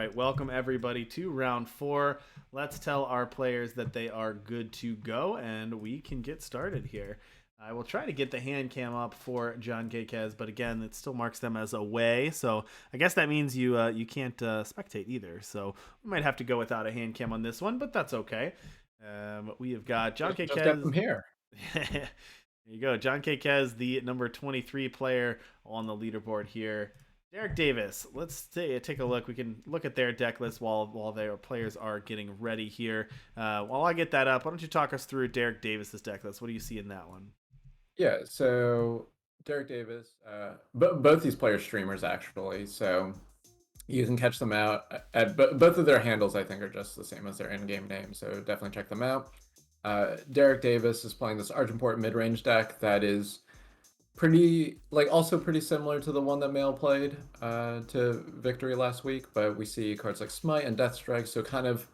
right, welcome everybody to round four. Let's tell our players that they are good to go, and we can get started here. I will try to get the hand cam up for Johnkkez, but again, it still marks them as away. So I guess that means you can't spectate either. So we might have to go without a hand cam on this one, but that's okay. We have got Just get Johnkkez. them here. There you go, Johnkkez, the number 23 player on the leaderboard here. Derek Davis, let's take a look. We can look at their deck list while their players are getting ready here. While I get that up, why don't you talk us through Derek Davis's deck list? What do you see in that one? Yeah, so Derek Davis, both these players streamers actually, so you can catch them out at both of their handles. I think are just the same as their in-game name, so definitely check them out. Derek Davis is playing this Argenport mid-range deck that is also pretty similar to the one that Mail played to victory last week, but we see cards like Smite and Death Strike, so kind of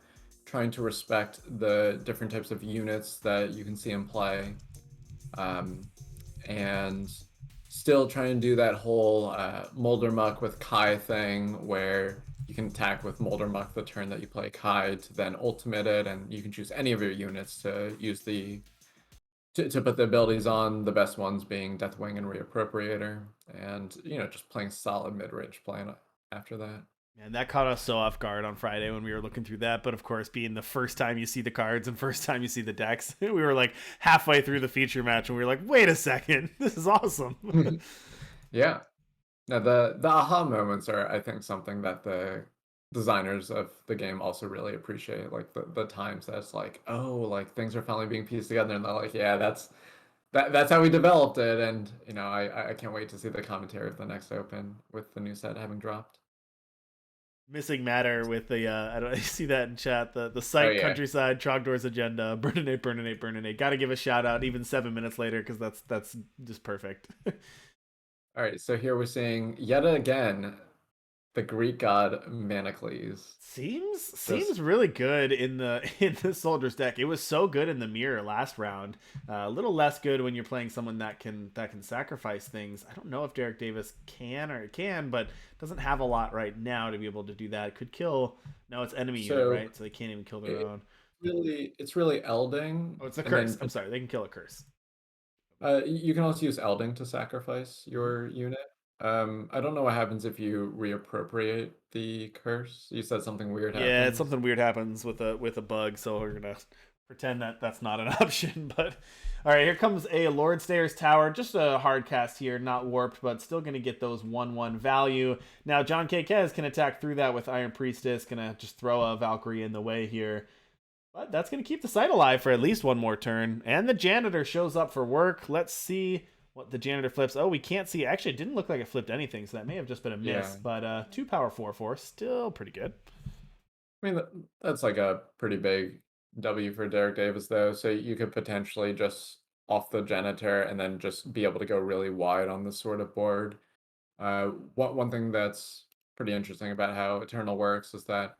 trying to respect the different types of units that you can see in play, and still trying to do that whole Molder Muck with Kai thing where you can attack with Molder Muck the turn that you play Kai to then ultimate it, and you can choose any of your units to use to put the abilities on, the best ones being Deathwing and Reappropriator, and just playing solid mid-range plan after that. And that caught us so off guard on Friday when we were looking through that. But of course, being the first time you see the cards and first time you see the decks, we were like halfway through the feature match and we were like, wait a second, this is awesome. Yeah. Now the aha moments are, I think, something that the designers of the game also really appreciate. Like the times that's like, oh, like things are finally being pieced together, and they're like, yeah, that's how we developed it. And I can't wait to see the commentary of the next open with the new set having dropped. Missing matter with the I don't I see that in chat, the Oh site yeah. countryside Trogdor's agenda, burninate. Gotta give a shout out even 7 minutes later because that's just perfect. All right, so here we're seeing yet again the Greek god Manacles. Seems Just really good in the in the soldiers deck. It was so good in the mirror last round. A little less good when you're playing someone that can sacrifice things. I don't know if Derek Davis can, but doesn't have a lot right now to be able to do that. Could kill. No, it's enemy unit, so right? So they can't even kill their it, own. it's really Elding, Oh, it's a and curse. then I'm sorry, they can kill a curse. you can also use Elding to sacrifice Mhm. your unit. I don't know what happens if you reappropriate the curse. You said something weird Yeah, it's happens. something weird happens with a bug, so we're gonna pretend that that's not an option. But all right, here comes a Lord Stairs Tower, just a hard cast here, not warped, but still gonna get those 1/1 value. Now Johnkkez can attack through that with Iron Priestess, gonna just throw a Valkyrie in the way here. But that's going to keep the site alive for at least one more turn. And the janitor shows up for work. Let's see what the janitor flips. Oh, we can't see. Actually, it didn't look like it flipped anything, so that may have just been a Yeah. miss. But 2 power 4/4, still pretty good. I mean, that's like a pretty big W for Derek Davis, though. So you could potentially just off the janitor and then just be able to go really wide on this sort of board. One thing that's pretty interesting about how Eternal works is that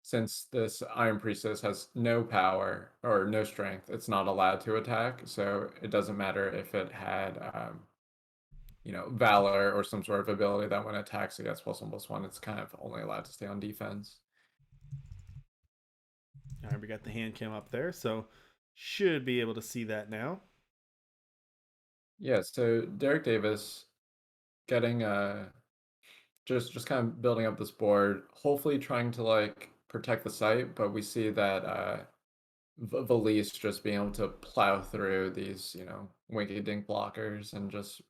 since this Iron Priestess has no power or no strength, it's not allowed to attack. So it doesn't matter if it had, Valor or some sort of ability that when it attacks, it gets +1/+1. It's kind of only allowed to stay on defense. All right, we got the hand cam up there, so should be able to see that now. Yeah, so Derek Davis getting just kind of building up this board, hopefully trying to like protect the site, but we see that Valise just being able to plow through these, winky dink blockers and just,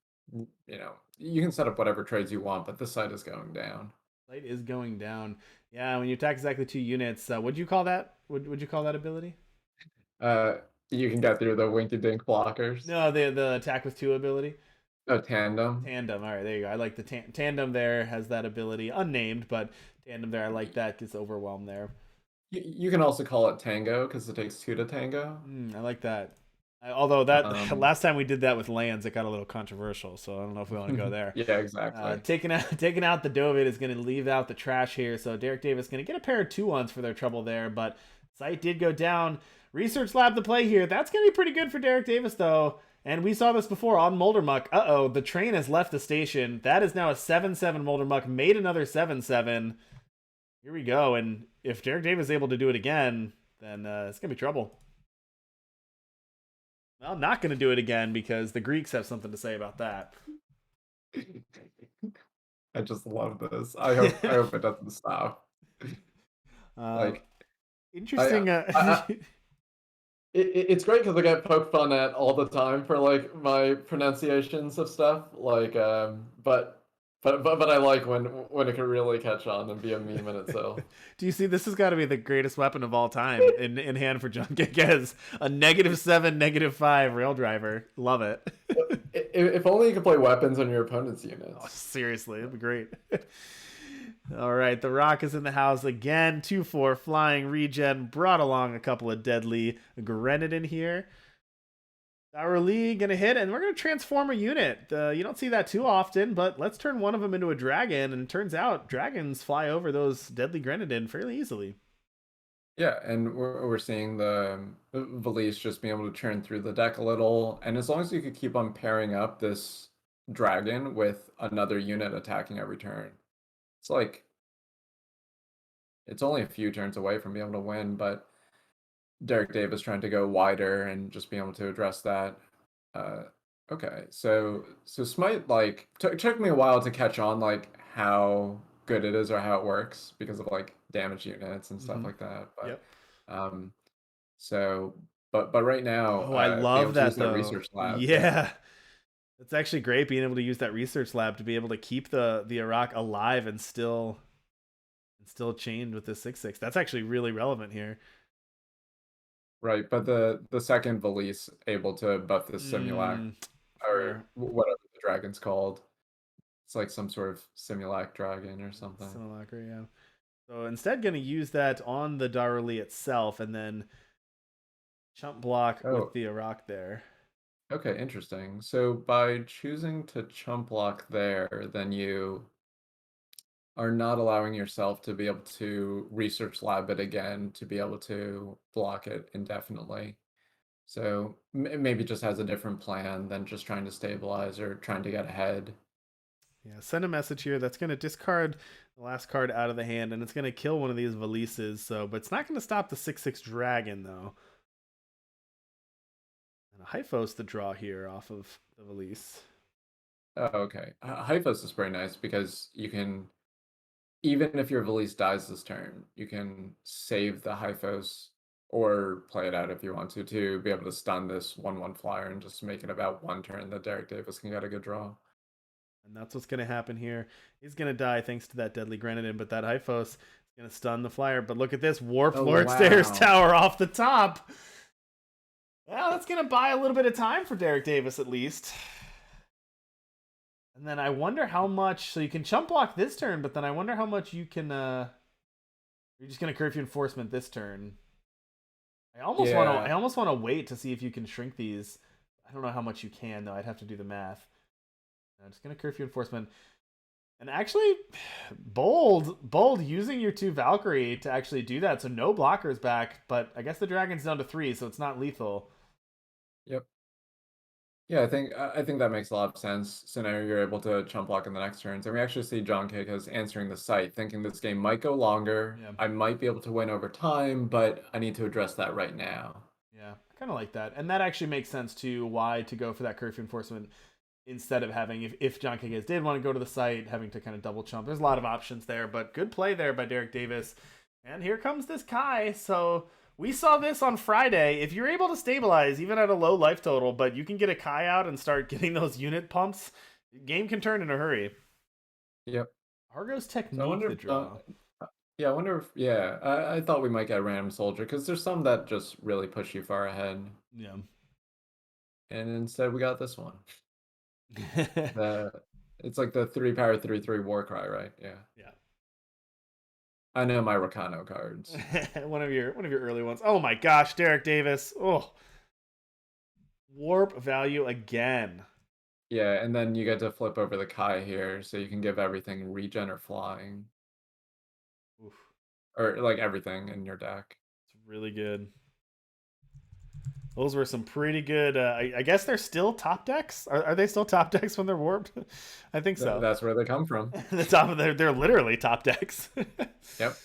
you can set up whatever trades you want, but this site is going down. Light is going down. Yeah, when you attack exactly 2 units, would you call that? Would you call that ability? Uh, you can get through the winky dink blockers. No, the attack with 2 ability. Oh, tandem. Tandem. All right, there you go. I like the tandem there has that ability, unnamed, but tandem there. I like that. Gets overwhelmed there. You can also call it tango because it takes two to tango. I like that. Although that Um, last time we did that with lands, it got a little controversial. So I don't know if we want to go there. yeah, exactly. Taking out the Dovid is going to leave out the trash here. So Derek Davis going to get a pair of 2/1s for their trouble there. But site did go down. Research lab to play here. That's going to be pretty good for Derek Davis though. And we saw this before on Moldermuck. Uh-oh, the train has left the station. That is now a 7/7 Moldermuck. Made another 7/7. Here we go. And if Derek Davis is able to do it again, then it's going to be trouble. Well, I'm not going to do it again because the Greeks have something to say about that. I just love this. I hope it doesn't stop. Like Interesting. I it's great because I get poked fun at all the time for like my pronunciations of stuff. Like, but I like when it can really catch on and be a meme in itself. Do you see? This has got to be the greatest weapon of all time in hand for Johnkkez. A -7, -5 rail driver. Love it. If only you could play weapons on your opponent's units. Oh, seriously, it'd be great. All right, the Rock is in the house again. 2/4 flying regen. Brought along a couple of deadly Grenadin here. Our Lee gonna hit, and we're gonna transform a unit. You don't see that too often, but let's turn one of them into a dragon. And it turns out dragons fly over those deadly Grenadin fairly easily. Yeah, and we're seeing the Valise just being able to churn through the deck a little, and as long as you could keep on pairing up this dragon with another unit attacking every turn, it's like it's only a few turns away from being able to win, but Derek Davis trying to go wider and just being able to address that. Uh, okay, so Smite like took me a while to catch on like how good it is or how it works because of like damage units and stuff like that. But Yep. so but right now, Oh, I love that though. Research lab. Yeah. It's actually great being able to use that research lab to be able to keep the Iraq alive and still chained with the 6/6. That's actually really relevant here. Right, but the second Valise able to buff the Simulac or whatever the dragon's called. It's like some sort of Simulac dragon or something. Simulacra, yeah. So instead going to use that on the Daruli itself and then chump block with the Iraq there. Okay, interesting. So by choosing to chump block there, then you are not allowing yourself to be able to research lab it again to be able to block it indefinitely. So maybe just has a different plan than just trying to stabilize or trying to get ahead. Yeah, send a message here that's going to discard the last card out of the hand, and it's going to kill one of these Valises. So, but it's not going to stop the 6/6 dragon though. And a Hyphos to draw here off of the Valise. Oh, okay. Hyphos is very nice because you can, even if your Valise dies this turn, you can save the Hyphos or play it out if you want to be able to stun this 1/1 flyer and just make it about one turn that Derek Davis can get a good draw. And that's what's going to happen here. He's going to die thanks to that deadly Grenadin, but that Hyphos is going to stun the flyer. But look at this, Warped Lord Stairs Tower off the top. Well, that's going to buy a little bit of time for Derek Davis at least. And then I wonder how much, so you can chump block this turn, but then I wonder how much you can, you're just going to Curfew Enforcement this turn. I almost want to wait to see if you can shrink these. I don't know how much you can, though. I'd have to do the math. I'm just going to Curfew Enforcement. And actually, bold using your 2 Valkyrie to actually do that. So no blockers back, but I guess the dragon's down to 3, so it's not lethal. Yep. Yeah, I think that makes a lot of sense. So now you're able to chump block in the next turns. And we actually see Johnkkez answering the site, thinking this game might go longer. Yeah. I might be able to win over time, but I need to address that right now. Yeah, I kind of like that. And that actually makes sense too, why to go for that Curfew Enforcement instead of having, if Johnkkez did want to go to the site, having to kind of double chump. There's a lot of options there, but good play there by Derek Davis. And here comes this Kai. So we saw this on Friday. If you're able to stabilize, even at a low life total, but you can get a Kai out and start getting those unit pumps, the game can turn in a hurry. Yep. Argo's Technique, the draw. Yeah, I wonder if, I thought we might get a random soldier, because there's some that just really push you far ahead. Yeah. And instead we got this one. It's like the 3-power 3/3 war cry, right? Yeah. I know my Rakano cards. one of your early ones. Oh my gosh, Derek Davis. Oh, warp value again. Yeah, and then you get to flip over the Kai here, so you can give everything regen or flying. Oof. Or like everything in your deck. It's really good. Those were some pretty good. I guess they're still top decks. Are they still top decks when they're warped? I think so. That's where they come from. The top of they're literally top decks. Yep.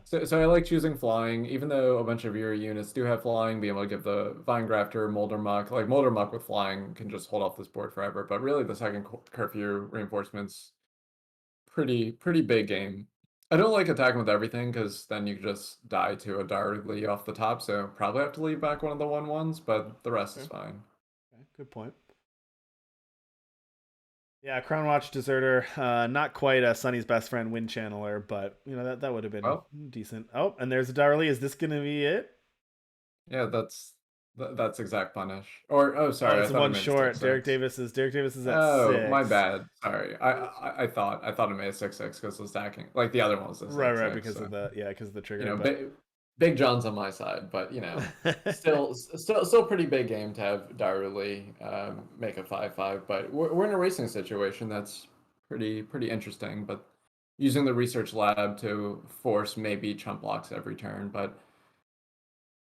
So I like choosing flying, even though a bunch of your units do have flying, being able to give the Vine Grafter, Molder Muck, like Molder Muck with flying can just hold off this board forever. But really the second curfew reinforcements, pretty big game. I don't like attacking with everything because then you just die to a directly off the top, so probably have to leave back one of the 1/1s, but the rest is Okay. fine. Okay. Good point. Yeah, Crown Watch Deserter, not quite a Sunny's best friend wind channeler, but that would have been Well, decent. Oh, and there's a Darley. Is this gonna be it? yeah, that's exact punish. Or oh, Oh, sorry, I it's thought I one made a six short. six. Derek Davis is at Oh, my 6. bad. Sorry. I thought it made a 6/6 because it was stacking. Like the other one was a Right, six right, six. because So of the because of the you trigger, know, but big John's on my side, but still pretty big game to have Darley make a 5/5. But we're in a racing situation that's pretty interesting. But using the research lab to force maybe chump blocks every turn, but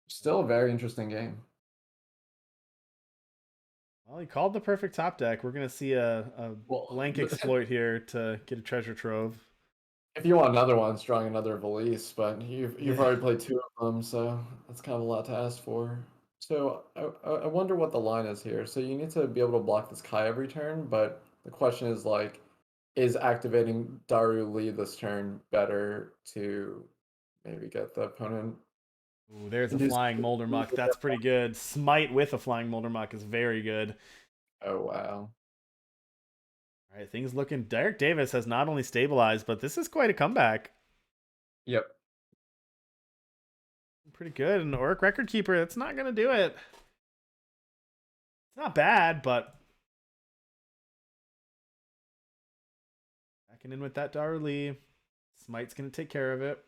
still a very interesting game. well, he called the perfect top deck. We're gonna see a Well, blank exploit here to get a treasure trove. if you want another one, it's drawing another Valise, but you've Yeah. already played two of them, so that's kind of a lot to ask for. So I wonder what the line is here. So you need to be able to block this Kai every turn, but the question is like, is activating Daru Lee this turn better to maybe get the opponent Ooh, there's a into flying Molder Muck. That's pretty good. Smite with a flying Molder Muck is very good. Oh wow. All right, things looking. Derek Davis has not only stabilized, but this is quite a comeback. Yep. Pretty good. And Oric Record Keeper, that's not gonna do it. It's not bad, but backing in with that Darley. Smite's gonna take care of it.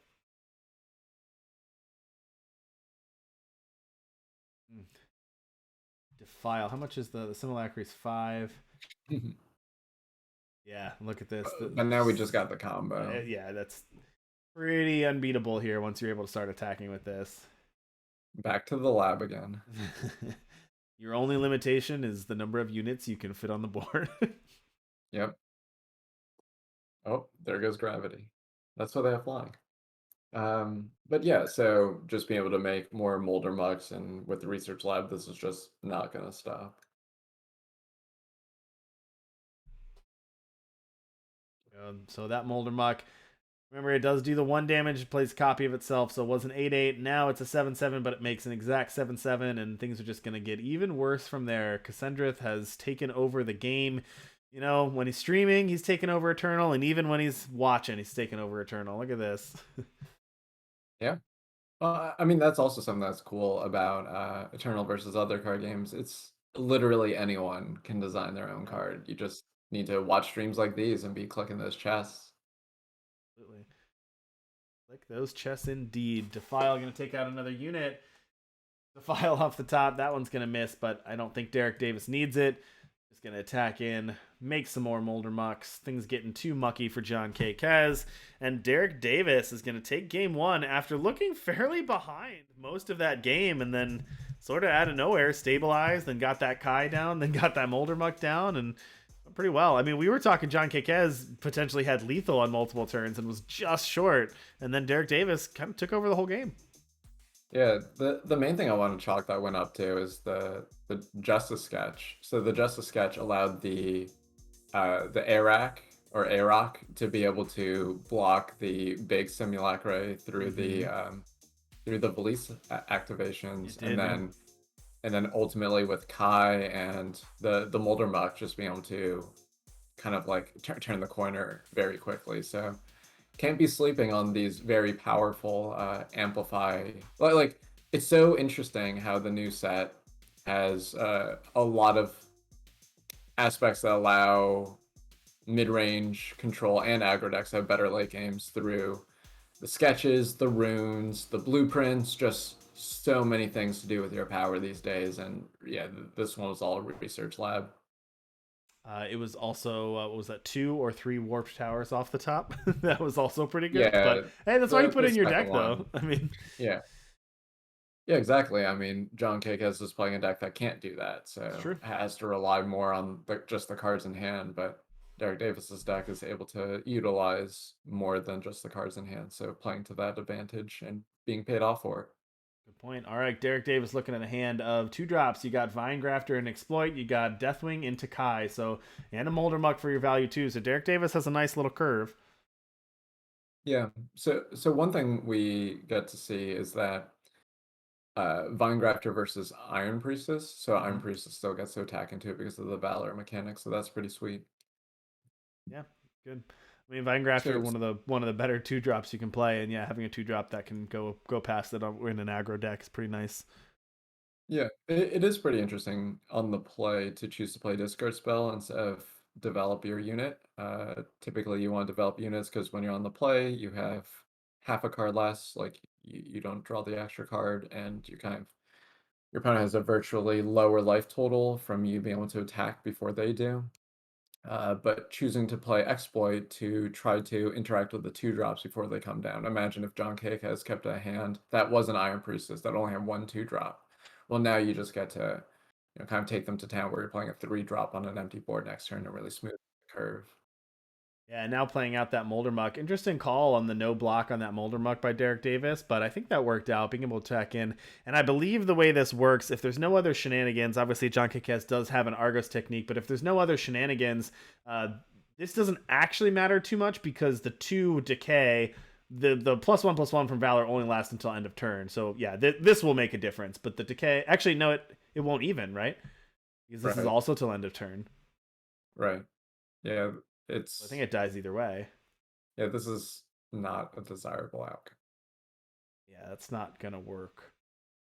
Defile. How much is the simulacry is 5? Yeah, look at this. But now we just got the combo. Yeah, that's pretty unbeatable here once you're able to start attacking with this. Back to the lab again. Your only limitation is the number of units you can fit on the board. Yep. Oh, there goes gravity. That's why they have flying. But yeah, so just being able to make more Molder Mucks and with the research lab, this is just not gonna stop. So that Molder Muck, remember, it does do the 1 damage, it plays a copy of itself, so it was an 8/8. Now it's a 7/7, but it makes an exact 7/7, and things are just going to get even worse from there. Cassandrith has taken over the game. When he's streaming, he's taken over Eternal, and even when he's watching, he's taken over Eternal. Look at this. Yeah. I mean, that's also something that's cool about Eternal versus other card games. It's literally anyone can design their own card. You just need to watch streams like these and be clicking those chests. Absolutely. Like those chests indeed. Defile going to take out another unit. Defile off the top. That one's going to miss, but I don't think Derek Davis needs it. Just going to attack in, make some more Molder Mucks. Things getting too mucky for Johnkkez. And Derek Davis is going to take game 1 after looking fairly behind most of that game, and then sort of out of nowhere stabilized and got that Kai down, then got that Molder Muck down, and pretty well. I mean, we were talking Johnkkez potentially had lethal on multiple turns and was just short, and then Derek Davis kind of took over the whole game. Yeah, the main thing I want to chalk that went up to is the Justice Sketch. So the Justice Sketch allowed the Arak or Arak to be able to block the big simulacra through the Valise activations, and then ultimately with Kai and the Molder Muck just being able to kind of like turn the corner very quickly. So can't be sleeping on these very powerful amplify. Like it's so interesting how the new set has a lot of aspects that allow mid-range control and aggro decks to have better late games through the sketches, the runes, the blueprints, just so many things to do with your power these days. And yeah, this one was all a research lab. It was also what was that, 2 or 3 warped towers off the top? That was also pretty good. Yeah, But hey, that's why you put the in your second deck, one. though. I mean, Yeah. Yeah, exactly. I mean, Johnkkez is playing a deck that can't do that, so it's true. has to rely more on just the cards in hand. But Derek Davis's deck is able to utilize more than just the cards in hand. So playing to that advantage and being paid off for it. Good point. All right, Derek Davis looking at a hand of 2 drops. You got Vinegrafter and Exploit. You got Deathwing into Kai. So and a Moldermuck for your value too. So Derek Davis has a nice little curve. Yeah. So one thing we get to see is that Vinegrafter versus Iron Priestess. So Iron Priestess still gets to attack into it because of the Valor mechanic. So that's pretty sweet. Yeah, good. I mean, Vinegrafter, So one of the better 2 drops you can play, and yeah, having a 2 drop that can go past it in an aggro deck is pretty nice. yeah, it is pretty interesting on the play to choose to play Discard Spell instead of develop your unit. Typically, you want to develop units because when you're on the play, you have half a card less. Like you don't draw the extra card, and you kind of your opponent has a virtually lower life total from you being able to attack before they do. But choosing to play Exploit to try to interact with the 2 drops before they come down. Imagine if Johnkkez has kept a hand that was an Iron Priestess that only had 1 2 drop. Well, now you just get to kind of take them to town where you're playing a 3 drop on an empty board next turn to really smooth the curve. Yeah, now playing out that Moldermuck. Interesting call on the no block on that Moldermuck by Derek Davis, but I think that worked out, being able to attack in. And I believe the way this works, if there's no other shenanigans, obviously Johnkkez does have an Argos technique, but if there's no other shenanigans, this doesn't actually matter too much because the 2 decay, the +1/+1 from Valor only lasts until end of turn. So yeah, this will make a difference. But the decay, actually, no, it won't even, right? Because this is also till end of turn. Right. Yeah, I think it dies either way. Yeah, this is not a desirable outcome. Yeah, that's not gonna work.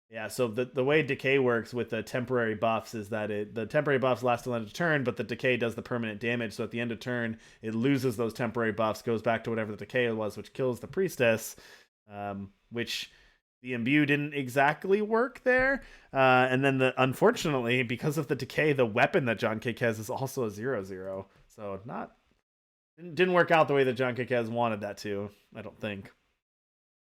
Yeah, so the way decay works with the temporary buffs is that the temporary buffs last till end of turn, but the decay does the permanent damage. So at the end of turn, it loses those temporary buffs, goes back to whatever the decay was, which kills the priestess. Which the imbue didn't exactly work there. And then unfortunately, because of the decay, the weapon that Johnkkez has is also a 0/0. So didn't work out the way that Johnkkez wanted that to, I don't think.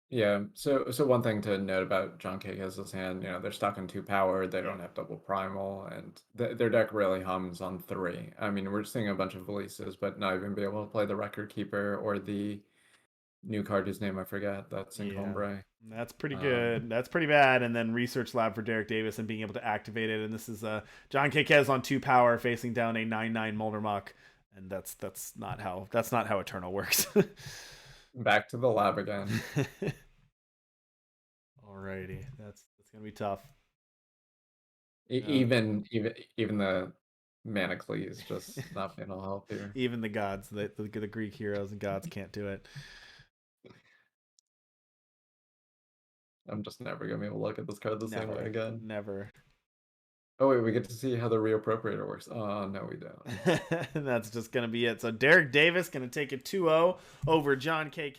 Yeah, so one thing to note about Johnkkez' hand, they're stuck in 2 power, they don't have double primal, and their deck really hums on 3. I mean, we're seeing a bunch of releases, but not even be able to play the Record Keeper or the new card whose name I forget, that's Encombre. That's pretty good. That's pretty bad. And then Research Lab for Derek Davis and being able to activate it. And this is Johnkkez on 2 power facing down a 9/9 Moldermuck. And that's not how Eternal works. Back to the lab again. Alrighty, that's gonna be tough. Even the Manacles just not being able to help here. Even the gods, the Greek heroes and gods can't do it. I'm just never gonna be able to look at this card the same way again. Never. Oh wait, we get to see how the reappropriator works. Oh no, we don't. That's just gonna be it. So Derek Davis gonna take it 2-0 over Johnkkez.